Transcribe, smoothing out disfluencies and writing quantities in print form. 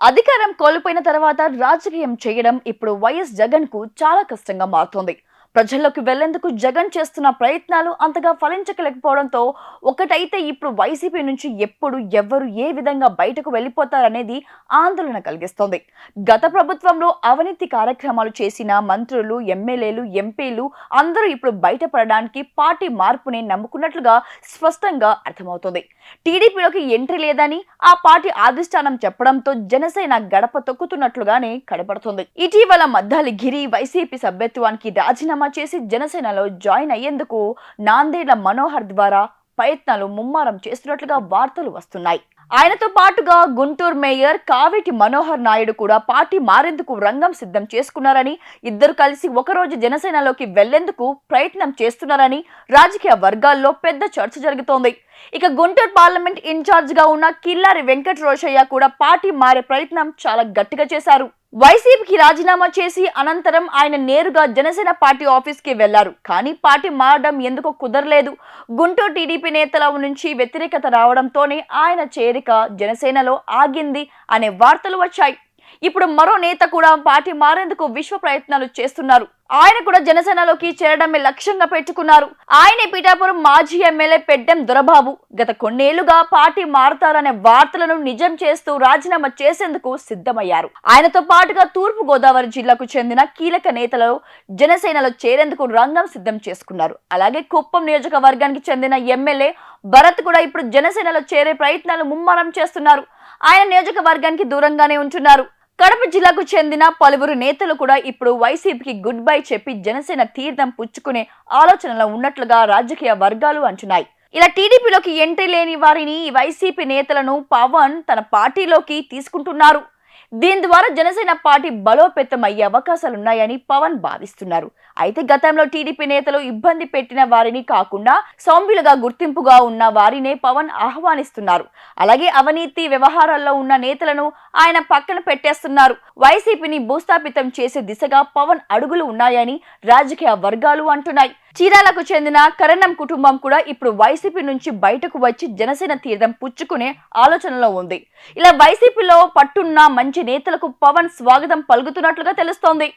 అధికారం కోల్పోయిన తర్వాత రాజకీయం చేయడం ఇప్పుడు వైఎస్ జగన్ కు చాలా కష్టంగా మారుతోంది. ప్రజల్లోకి వెళ్లేందుకు జగన్ చేస్తున్న ప్రయత్నాలు అంతగా ఫలించలేకపోవడంతో ఒకటైతే ఇప్పుడు వైసీపీ నుంచి ఎప్పుడు ఎవరు ఏ విధంగా బయటకు వెళ్లిపోతారనేది ఆందోళన కలిగిస్తోంది. గత ప్రభుత్వంలో అవినీతి కార్యక్రమాలు చేసిన మంత్రులు, ఎమ్మెల్యేలు, ఎంపీలు అందరూ ఇప్పుడు బయటపడడానికి పార్టీ మార్పుని నమ్ముకున్నట్లుగా స్పష్టంగా అర్థమవుతోంది. టీడీపీలోకి ఎంట్రీ లేదని ఆ పార్టీ అధిష్టానం చెప్పడంతో జనసేన గడప తొక్కుతున్నట్లుగానే కనబడుతుంది. ఇటీవల మద్దాలి గిరి వైసీపీ సభ్యత్వానికి రాజీనామా చేసి జనసేనలో జాయిన్ అయ్యేందుకు నాందేడ్ల మనోహర్ ద్వారా ప్రయత్నాలు ముమ్మరం చేస్తున్నట్లుగా వార్తలు వస్తున్నాయి. ఆయనతో పాటుగా గుంటూరు మేయర్ కావేటి మనోహర్ నాయుడు కూడా పార్టీ మారేందుకు రంగం సిద్ధం చేసుకున్నారని, ఇద్దరు కలిసి ఒకరోజు జనసేనలోకి వెళ్లేందుకు ప్రయత్నం చేస్తున్నారని రాజకీయ వర్గాల్లో పెద్ద చర్చ జరుగుతోంది. ఇక గుంటూరు పార్లమెంట్ ఇన్ఛార్జ్ గా ఉన్న కిల్లారి వెంకట రోషయ్య కూడా పార్టీ మారే ప్రయత్నం చాలా గట్టిగా చేశారు. వైసీపీకి రాజీనామా చేసి అనంతరం ఆయన నేరుగా జనసేన పార్టీ ఆఫీస్ కి వెళ్లారు. కానీ పార్టీ మారడం ఎందుకో కుదరలేదు. గుంటూరు టీడీపీ నేతల నుంచి వ్యతిరేకత రావడంతోనే ఆయన చేరిక జనసేనలో ఆగింది అనే వార్తలు వచ్చాయి. ఇప్పుడు మరో నేత కూడా పార్టీ మారేందుకు విశ్వ ప్రయత్నాలు చేస్తున్నారు. ఆయన కూడా జనసేనలోకి చేరడమే లక్ష్యంగా పెట్టుకున్నారు. ఆయన పిఠాపురం మాజీ ఎమ్మెల్యే పెడ్డెం దొరబాబు గత కొన్నేళ్లుగా పార్టీ మారుతారనే వార్తలను నిజం చేస్తూ రాజీనామా చేసేందుకు సిద్ధమయ్యారు. ఆయనతో పాటుగా తూర్పు గోదావరి జిల్లాకు చెందిన కీలక నేతలు జనసేనలో చేరేందుకు రంగం సిద్ధం చేసుకున్నారు. అలాగే కుప్పం నియోజకవర్గానికి చెందిన ఎమ్మెల్యే భరత్ కూడా ఇప్పుడు జనసేనలో చేరే ప్రయత్నాలు ముమ్మరం చేస్తున్నారు. ఆయన నియోజకవర్గానికి దూరంగానే ఉంటున్నారు. కడప జిల్లాకు చెందిన పలువురు నేతలు కూడా ఇప్పుడు వైసీపీకి గుడ్ బై చెప్పి జనసేన తీర్థం పుచ్చుకునే ఆలోచనలో ఉన్నట్లుగా రాజకీయ వర్గాలు అంటున్నాయి. ఇలా టీడీపీలోకి ఎంట్రీ లేని వారిని వైసీపీ నేతలను పవన్ తన పార్టీలోకి తీసుకుంటున్నారు. దీని ద్వారా జనసేన పార్టీ బలోపేతం అయ్యే అవకాశాలున్నాయని పవన్ భావిస్తున్నారు. అయితే గతంలో టీడీపీ నేతలు ఇబ్బంది పెట్టిన వారిని కాకుండా సౌమ్యులుగా గుర్తింపుగా ఉన్న వారినే పవన్ ఆహ్వానిస్తున్నారు. అలాగే అవినీతి వ్యవహారాల్లో ఉన్న నేతలను ఆయన పక్కన పెట్టేస్తున్నారు. వైసీపీని భూస్థాపితం చేసే దిశగా పవన్ అడుగులు ఉన్నాయని రాజకీయ వర్గాలు అంటున్నాయి. చీరాలకు చెందిన కరణం కుటుంబం కూడా ఇప్పుడు వైసీపీ నుంచి బయటకు వచ్చి జనసేన తీర్థం పుచ్చుకునే ఆలోచనలో ఉంది. ఇలా వైసీపీలో పట్టున్న మంచి నేతలకు పవన్ స్వాగతం పలుకుతున్నట్లుగా తెలుస్తోంది.